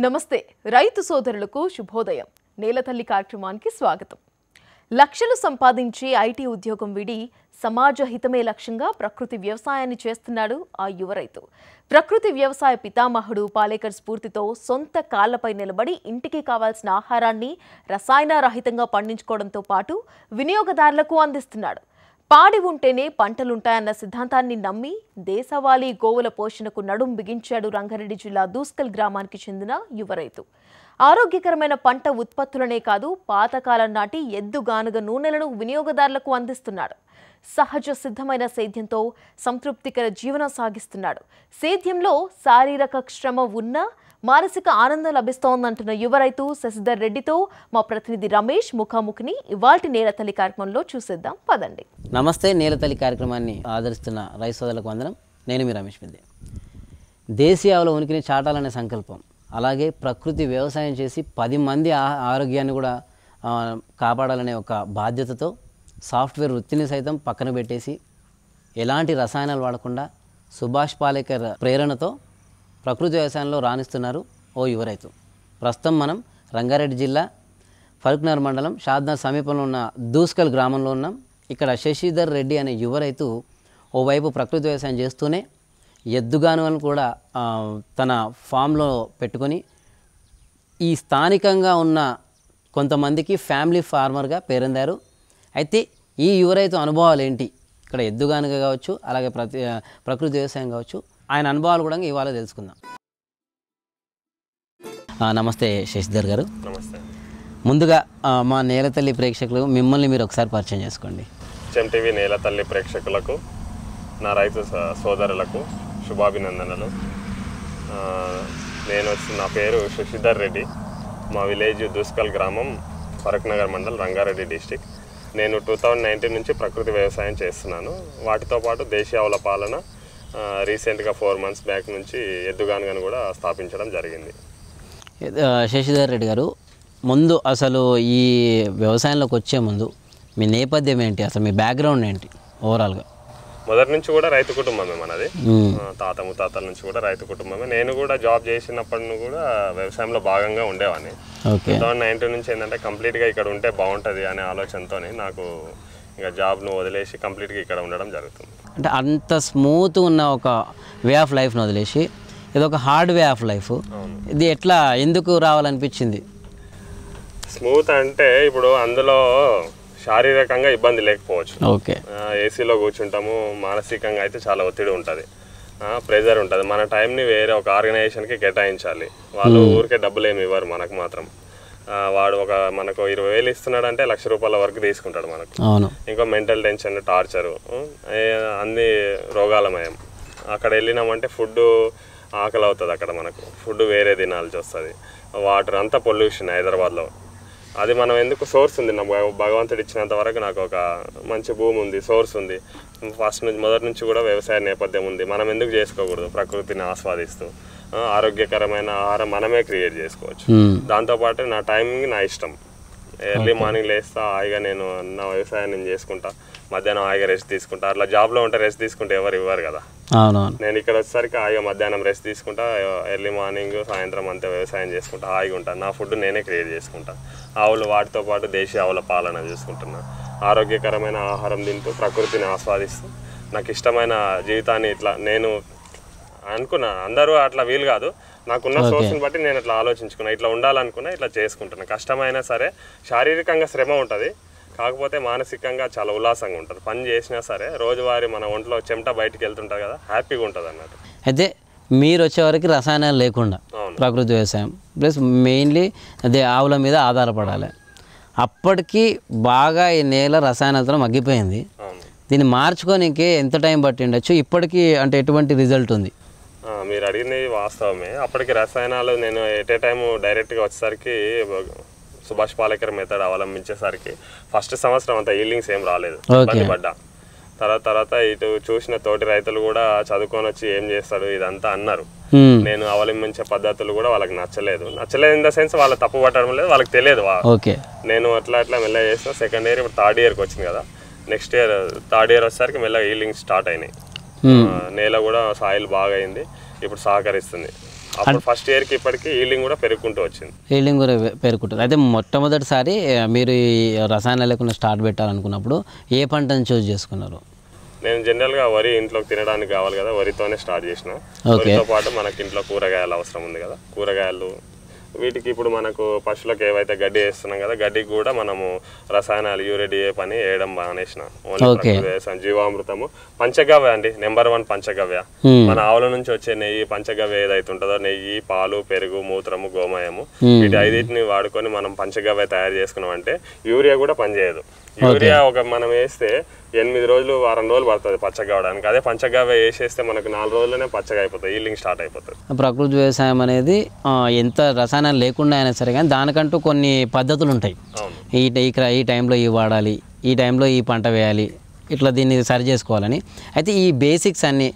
నమస్తే రైతు సోదరులకు శుభోదయం. నేలతల్లి కార్యక్రమానికి స్వాగతం. లక్షలు సంపాదించి ఐటీ ఉద్యోగం విడి సమాజ హితమే లక్ష్యంగా ప్రకృతి వ్యవసాయాన్ని చేస్తున్నాడు ఆ యువ రైతు. ప్రకృతి వ్యవసాయ పితామహుడు పాలేకర్ స్ఫూర్తితో సొంత కాళ్లపై నిలబడి ఇంటికి కావాల్సిన ఆహారాన్ని రసాయన రహితంగా పండించుకోవడంతో పాటు వినియోగదారులకు అందిస్తున్నాడు. పాడి ఉంటేనే పంటలుంటాయన్న సిద్ధాంతాన్ని నమ్మి దేశవాళీ గోవుల పోషణకు నడుం బిగించాడు రంగారెడ్డి జిల్లా దూస్కల్ గ్రామానికి చెందిన యువ రైతు. ఆరోగ్యకరమైన పంట ఉత్పత్తులనే కాదు పాతకాలం నాటి ఎద్దు గానుగ నూనెలను వినియోగదారులకు అందిస్తున్నాడు. సహజ సిద్ధమైన సేద్యంతో సంతృప్తికర జీవనం సాగిస్తున్నాడు. సేద్యంలో శారీరక శ్రమ ఉన్నా మానసిక ఆనందం లభిస్తోందంటున్న యువ రైతు శశిధర్ రెడ్డితో మా ప్రతినిధి రమేష్ ముఖాముఖిని ఇవాల్టి నేలతల్లి కార్యక్రమంలో చూసేద్దాం పదండి. నమస్తే. నేలతల్లి కార్యక్రమాన్ని ఆదరిస్తున్న రైతు సోదరులకు వందనం. నేను మీ రమేష్ పెద్దే. దేశీయ ఆవుల ఉనికిని చాటాలనే సంకల్పం, అలాగే ప్రకృతి వ్యవసాయం చేసి 10 మంది ఆరోగ్యాన్ని కూడా కాపాడాలనే ఒక బాధ్యతతో సాఫ్ట్వేర్ వృత్తిని సైతం పక్కన పెట్టేసి ఎలాంటి రసాయనాలు వాడకుండా సుభాష్ పాలేకర్ ప్రేరణతో ప్రకృతి వ్యవసాయంలో రాణిస్తున్నారు ఓ యువ రైతు. ప్రస్తుతం మనం రంగారెడ్డి జిల్లా ఫరూక్నగర్ మండలం షాద్నగర్ సమీపంలో ఉన్న దూస్కల్ గ్రామంలో ఉన్నాం. ఇక్కడ శశిధర్ రెడ్డి అనే యువ రైతు ఓవైపు ప్రకృతి వ్యవసాయం చేస్తూనే ఎద్దుగానులను కూడా తన ఫామ్లో పెట్టుకొని ఈ స్థానికంగా ఉన్న కొంతమందికి ఫ్యామిలీ ఫార్మర్గా పేరొందారు. అయితే ఈ యువ రైతు అనుభవాలు ఏంటి, ఇక్కడ ఎద్దుగానుగ కావచ్చు, అలాగే ప్రకృతి వ్యవసాయం కావచ్చు, ఆయన అనుభవాలు కూడా ఇవాళ తెలుసుకుందాం. నమస్తే శశిధర్ గారు. నమస్తే. ముందుగా మా నేలతల్లి ప్రేక్షకులు మిమ్మల్ని మీరు ఒకసారి పరిచయం చేసుకోండి. టీవీ నేలతల్లి ప్రేక్షకులకు, నా రైతు సోదరులకు శుభాభినందనలు. నా పేరు శశిధర్ రెడ్డి. మా విలేజ్ దూస్కల్ గ్రామం, ఫరూక్నగర్ మండల్, రంగారెడ్డి డిస్టిక్. నేను 2019 నుంచి ప్రకృతి వ్యవసాయం చేస్తున్నాను. వాటితో పాటు దేశీయ ఆవుల పాలన రీసెంట్గా 4 months బ్యాక్ నుంచి ఎద్దుగానుగను కూడా స్థాపించడం జరిగింది. శశిధర్ రెడ్డి గారు, ముందు అసలు ఈ వ్యవసాయంలోకి వచ్చే ముందు మీ నేపథ్యం ఏంటి, అసలు మీ బ్యాక్గ్రౌండ్ ఏంటి ఓవరాల్గా? మొదటి నుంచి కూడా రైతు కుటుంబమే మనది. తాత ముత్తాతల నుంచి కూడా రైతు కుటుంబమే. నేను కూడా జాబ్ చేసినప్పటి కూడా వ్యవసాయంలో భాగంగా ఉండేవాడిని. 2019 నుంచి ఏంటంటే కంప్లీట్గా ఇక్కడ ఉంటే బాగుంటుంది అనే ఆలోచనతో నాకు ఇంకా జాబ్ను వదిలేసి కంప్లీట్గా ఇక్కడ ఉండడం జరుగుతుంది. అంటే అంత స్మూత్ ఉన్న ఒక వే ఆఫ్ లైఫ్ను వదిలేసి ఇది ఒక హార్డ్ వే ఆఫ్ లైఫ్, ఇది ఎట్లా ఎందుకు రావాలనిపించింది? స్మూత్ అంటే ఇప్పుడు అందులో శారీరకంగా ఇబ్బంది లేకపోవచ్చు. ఓకే, ఏసీలో కూర్చుంటాము, మానసికంగా అయితే చాలా ఒత్తిడి ఉంటుంది, ప్రెజర్ ఉంటుంది. మన టైంని వేరే ఒక ఆర్గనైజేషన్కి కేటాయించాలి. వాళ్ళు ఊరికే డబ్బులు ఏమి ఇవ్వరు మనకు మాత్రం. వాడు మనకు 20,000 ఇస్తున్నాడంటే ₹1,00,000 వరకు తీసుకుంటాడు మనకు. ఇంకో మెంటల్ టెన్షన్, టార్చరు, అన్ని రోగాలమయం. అక్కడ వెళ్ళినామంటే ఫుడ్ ఆకలి అవుతుంది. అక్కడ మనకు ఫుడ్ వేరే తినాల్సి వస్తుంది. వాటర్ అంతా పొల్యూషన్ హైదరాబాద్లో. అది మనం ఎందుకు సోర్స్ ఉంది, నా భగవంతుడు ఇచ్చినంత వరకు నాకు ఒక మంచి భూమి ఉంది, సోర్స్ ఉంది. మొదటి నుంచి కూడా వ్యవసాయ నేపథ్యం ఉంది. మనం ఎందుకు చేసుకోకూడదు? ప్రకృతిని ఆస్వాదిస్తూ ఆరోగ్యకరమైన ఆహారం మనమే క్రియేట్ చేసుకోవచ్చు. దాంతోపాటు నా టైమింగ్ నా ఇష్టం. ఎర్లీ మార్నింగ్ లేస్తా, హాయిగా నేను నా వ్యవసాయం నేను చేసుకుంటా, మధ్యాహ్నం హాయిగా రెస్ట్ తీసుకుంటా. అట్లా జాబ్లో ఉంటే రెస్ట్ తీసుకుంటే ఎవరు ఇవ్వరు కదా. నేను ఇక్కడ వచ్చేసరికి హాయిగా మధ్యాహ్నం రెస్ట్ తీసుకుంటా, ఎర్లీ మార్నింగ్ సాయంత్రం అంతే వ్యవసాయం చేసుకుంటా, హాయిగా ఉంటాను. నా ఫుడ్ నేనే క్రియేట్ చేసుకుంటా. ఆవులు, వాటితో పాటు దేశీయ ఆవుల పాలన చూసుకుంటున్నా. ఆరోగ్యకరమైన ఆహారం తింటూ ప్రకృతిని ఆస్వాదిస్తూ నాకు ఇష్టమైన జీవితాన్ని ఇట్లా నేను అనుకున్నా. అందరూ అట్లా వీలు కాదు, నాకున్న సోర్స్ని బట్టి నేను అట్లా ఆలోచించుకున్నా. ఇట్లా ఉండాలనుకున్నా, ఇట్లా చేసుకుంటున్నా. కష్టమైనా సరే శారీరకంగా శ్రమ ఉంటుంది, కాకపోతే మానసికంగా చాలా ఉల్లాసంగా ఉంటుంది. పని చేసినా సరే రోజువారీ మన ఒంట్లో చెమట బయటికి వెళ్తుంటుంది కదా, హ్యాపీగా ఉంటుంది అన్నట్టు. అయితే మీరు వచ్చేవరకు రసాయనాలు లేకుండా ప్రకృతి వ్యవసాయం ప్లస్ మెయిన్లీ అదే ఆవుల మీద ఆధారపడాలి. అప్పటికి బాగా ఈ నేల రసాయనాలతో మగ్గిపోయింది. దీన్ని మార్చుకోనికి ఎంత టైం పట్టి ఉండొచ్చు? ఇప్పటికీ అంటే ఎటువంటి రిజల్ట్ ఉంది? మీరు అడిగినది వాస్తవమే. అప్పటికి రసాయనాలు నేను ఎట్ ఏ టైము డైరెక్ట్గా వచ్చేసరికి సుభాష్ పాలేకర్ మెథడ్ అవలంబించేసరికి ఫస్ట్ సంవత్సరం అంత ఈల్డింగ్స్ ఏం రాలేదు, ఇబ్బంది పడ్డా. తర్వాత ఇటు చూసిన తోటి రైతులు కూడా చదువుకొని వచ్చి ఏం చేస్తాడు ఇదంతా అన్నారు. నేను అవలంబించే పద్ధతులు కూడా వాళ్ళకి నచ్చలేదు ఇన్ ద సెన్స్ వాళ్ళ తప్పు పట్టడం లేదు, వాళ్ళకి తెలియదు. నేను అట్లా మెల్లగా చేసిన. సెకండ్ ఇయర్, ఇప్పుడు థర్డ్ ఇయర్కి వచ్చింది కదా. నెక్స్ట్ ఇయర్ థర్డ్ ఇయర్ వచ్చేసరికి మెల్లగా ఈల్డింగ్స్ స్టార్ట్ అయినాయి. నేల కూడా సాయిల్ బాగా అయింది, ఇప్పుడు సహకరిస్తుంది. అప్పుడు ఫస్ట్ ఇయర్కి ఇప్పటికి ఈల్డింగ్ కూడా పెరుగుకుంటూ వచ్చింది. ఈల్డింగ్ కూడా పెరుగుతుంది. అయితే మొట్టమొదటిసారి మీరు ఈ రసాయనాలు లేకుండా స్టార్ట్ పెట్టాలనుకున్నప్పుడు ఏ పంటను చూస్ చేసుకున్నారు? నేను జనరల్గా వరి ఇంట్లోకి తినడానికి కావాలి కదా, వరితోనే స్టార్ట్ చేసిన. వరితో పాటు మనకి ఇంట్లో కూరగాయలు అవసరం ఉంది కదా, కూరగాయలు వీటికి ఇప్పుడు మనకు పశువులకు ఏవైతే గడ్డి వేస్తున్నాం కదా, గడ్డికి కూడా మనము రసాయనాలు యూరియా DAP అని వేయడం మానేసిన. ఓన్లీ వ్యవసాయం జీవామృతము, పంచగవ్య అండి, నెంబర్ 1 పంచగవ్య. మన ఆవుల నుంచి వచ్చే నెయ్యి పంచగవ్య ఏదైతే ఉంటుందో, నెయ్యి, పాలు, పెరుగు, మూత్రము, గోమయము, వీటి 5టిని వాడుకొని మనం పంచగవ్య తయారు చేసుకున్నాం అంటే యూరియా కూడా పనిచేయదు. యూరియా మనం వేస్తే 8 రోజులు, వారం రోజులు పడుతుంది పచ్చగా అవడానికి. అదే పంచగవ్య వేసేస్తే మనకు 4 రోజుల్లోనే పచ్చగా అయిపోతుంది, ఈల్డింగ్ స్టార్ట్ అయిపోతుంది. ప్రకృతి వ్యవసాయం అనేది ఎంత రసాయనాలు లేకుండా అయినా సరే కానీ దానికంటూ కొన్ని పద్ధతులు ఉంటాయి. ఈ టైంలో ఇవి వాడాలి, ఈ టైంలో ఈ పంట వేయాలి, ఇట్లా దీన్ని సరి చేసుకోవాలని. అయితే ఈ బేసిక్స్ అన్నీ,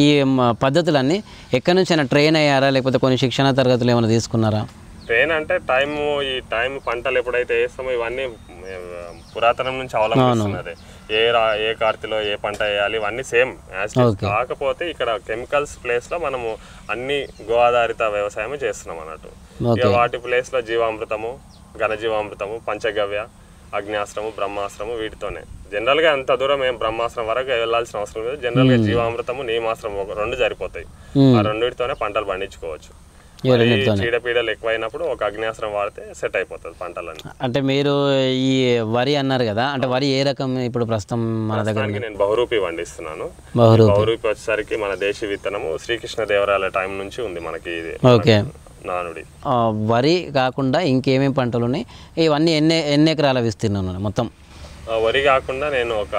ఈ పద్ధతులన్నీ ఎక్కడి నుంచైనా ట్రైన్ అయ్యారా, లేకపోతే కొన్ని శిక్షణ తరగతులు ఏమైనా తీసుకున్నారా? ట్రైన్ అంటే ఈ టైం పంటలు ఎప్పుడైతే వేస్తామో ఇవన్నీ పురాతనం నుంచి అవలంబిస్తున్నది. ఏ కార్తీలో ఏ పంట వేయాలి ఇవన్నీ సేమ్. కాకపోతే ఇక్కడ కెమికల్స్ ప్లేస్లో మనము అన్ని గో ఆధారిత వ్యవసాయం చేస్తున్నాం అన్నట్టు. ఇక వాటి ప్లేస్లో జీవామృతము, ఘనజీవామృతము, పంచగవ్య, అగ్నియాస్త్రము, బ్రహ్మాస్త్రము, వీటితోనే జనరల్గా అంత దూరం ఏం బ్రహ్మాస్త్రం వరకు వెళ్ళాల్సిన అవసరం లేదు. జనరల్గా జీవామృతము, నీమాస్త్రం 2 సరిపోతాయి. ఆ రెండింటితోనే పంటలు పండించుకోవచ్చు. చీడపీడలు ఎక్కువైనప్పుడు ఒక అగ్నియాస్త్రం వాడితే సెట్ అయిపోతుంది పంటలన్నీ. అంటే మీరు ఈ వరి అన్నారు కదా, అంటే వరి ఏ రకం ఇప్పుడు ప్రస్తుతం మన దగ్గర? నేను బహురూపి పండిస్తున్నాను. బహురూపి వచ్చేసరికి మన దేశీ విత్తనము శ్రీకృష్ణదేవరాయల టైం నుంచి ఉంది మనకి. ఓకే. నానుడి వరి కాకుండా ఇంకేమేమి పంటలు ఉన్నాయి? ఇవన్నీ ఎన్ని ఎకరాల విస్తీర్ణం మొత్తం? వరి కాకుండా నేను ఒక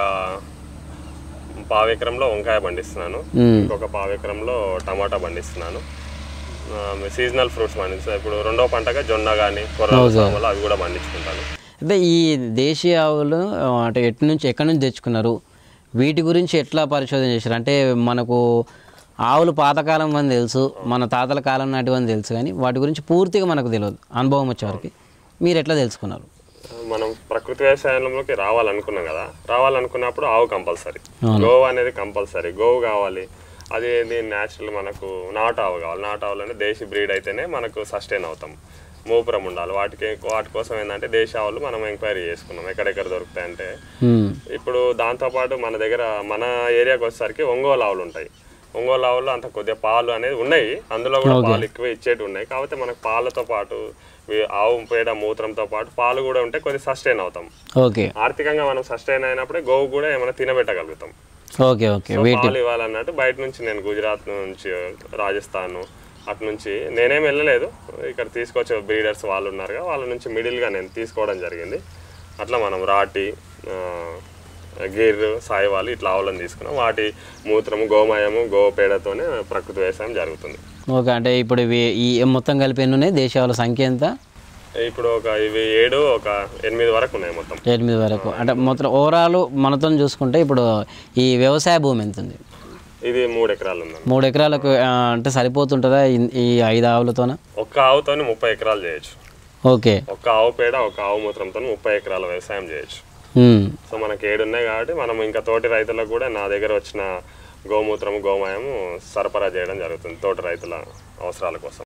1/2 ఎకరంలో వంకాయ పండిస్తున్నాను, ఇంకొక 1/2 ఎకరంలో టమాటా పండిస్తున్నాను. సీజనల్ ఫ్రూట్స్ పండిస్తాను. ఇప్పుడు 2వ పంటగా జొన్న కానీ కొర్రలు అవి కూడా పండించుకుంటాను. అంటే ఈ దేశీయ ఆవులు అంటే ఎక్కడి నుంచి తెచ్చుకున్నారు, వీటి గురించి ఎట్లా పరిశోధన చేశారు? అంటే మనకు ఆవులు పాతకాలం అని తెలుసు, మన తాతల కాలం నాటివని తెలుసు, కానీ వాటి గురించి పూర్తిగా మనకు తెలియదు. అనుభవం వచ్చేవారికి మీరు ఎట్లా తెలుసుకున్నారు? మనం ప్రకృతి వ్యవసాయంలోకి రావాలనుకున్నాం కదా, రావాలనుకున్నప్పుడు ఆవు కంపల్సరీ, గోవు అనేది కంపల్సరీ. గోవు కావాలి, అది న్యాచురల్ మనకు నాటు ఆవు కావాలి. నాటు ఆవులు దేశీ బ్రీడ్ అయితేనే మనకు సస్టైన్ అవుతాం. మూపురం ఉండాలి. వాటి కోసం ఏంటంటే దేశీ ఆవులు మనం ఎంక్వైరీ చేసుకున్నాం ఎక్కడెక్కడ దొరుకుతాయంటే. ఇప్పుడు దాంతోపాటు మన దగ్గర మన ఏరియాకి వచ్చేసరికి ఒంగోలు ఆవులు ఉంటాయి. ఒంగోలు ఆవులు అంత కొద్దిగా పాలు అనేది ఉన్నాయి, అందులో కూడా పాలు ఎక్కువ ఇచ్చేటి ఉన్నాయి. కాకపోతే మనకు పాలతో పాటు ఆవు పేడ మూత్రంతో పాటు పాలు కూడా ఉంటే కొద్దిగా సస్టైన్ అవుతాం. ఆర్థికంగా మనం సస్టైన్ అయినప్పుడే గోవు కూడా ఏమైనా తినబెట్టగలుగుతాం. పాలు ఇవ్వాలన్నట్టు బయట నుంచి నేను గుజరాత్ నుంచి, రాజస్థాన్ అటు నుంచి నేనేం వెళ్ళలేదు, ఇక్కడ తీసుకొచ్చే బ్రీడర్స్ వాళ్ళు ఉన్నారుగా, వాళ్ళ నుంచి మిడిల్గా నేను తీసుకోవడం జరిగింది. అట్లా మనం రాటి, గిర్, సాయివాలు ఇట్లా ఆవులను తీసుకున్నాం. వాటి మూత్రము, గోమయము, గోపేడతోనే ప్రకృతి వ్యవసాయం జరుగుతుంది. ఓకే. అంటే ఇప్పుడు ఈ మొత్తం కలిపి ఎన్ని ఉన్నాయి? దేశీయాల సంఖ్య ఎంత? ఇప్పుడు ఇవి 7, ఒక 8 వరకు ఉన్నాయి మొత్తం. 8 వరకు. అంటే మొత్తం ఓవరాల్ మనతో చూసుకుంటే ఇప్పుడు ఈ వ్యవసాయ భూమి ఎంత ఉంది? ఇది 3 ఎకరాలు ఉంది. 3 ఎకరాలకు అంటే సరిపోతుంటుందా ఈ 5 ఆవులతోన? ఒక్క ఆవుతో 30 ఎకరాలు చేయొచ్చు. ఓకే. ఒక్క ఆవు పేడ, ఒక ఆవు మూత్రంతో 30 ఎకరాల వ్యవసాయం చేయొచ్చు. సో మనకి 7 ఉన్నాయి కాబట్టి మనం ఇంకా తోటి రైతులకు కూడా నా దగ్గర వచ్చిన గోమూత్రము, గోమయము సరఫరా చేయడం జరుగుతుంది తోటి రైతుల అవసరాల కోసం.